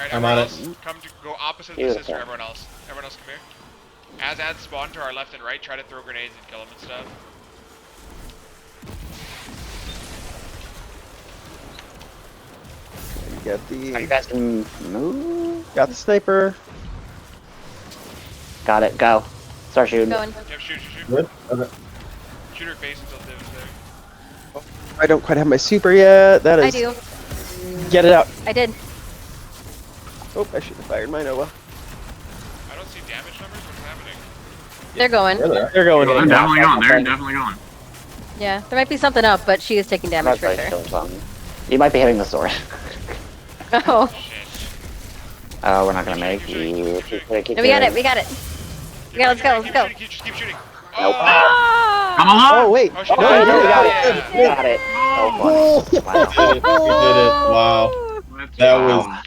Alright, I'm everyone on else, come to go opposite of the Beautiful. sister, everyone else. Everyone else, come here. As ads spawn to our left and right, try to throw grenades and kill them and stuff. You got You the guys can move. got the sniper. Got it. Go. Start shooting. Going. Yep, shoot. Good? Okay. Shoot her face until Div is there. I don't quite have my super yet. That is. I do. Get it out. I did. Oh, I should have fired my Nova. I don't see damage numbers, what's happening? They're going. There they are. They're going They're in. definitely going. They're definitely going. Yeah, there might be something up, but she is taking damage for That's sure. still something. You might be hitting the sword. Oh, Shit. Oh, we're not gonna make Keep you. shooting. no, we got it. We got it. Yeah, let's go. Let's go. Just keep shooting. Nope. Oh! Come along. Oh wait. Oh, she No, died. no, we got Yeah. it. We got it. Oh, funny. Wow. We did it. Wow. Let's That go. was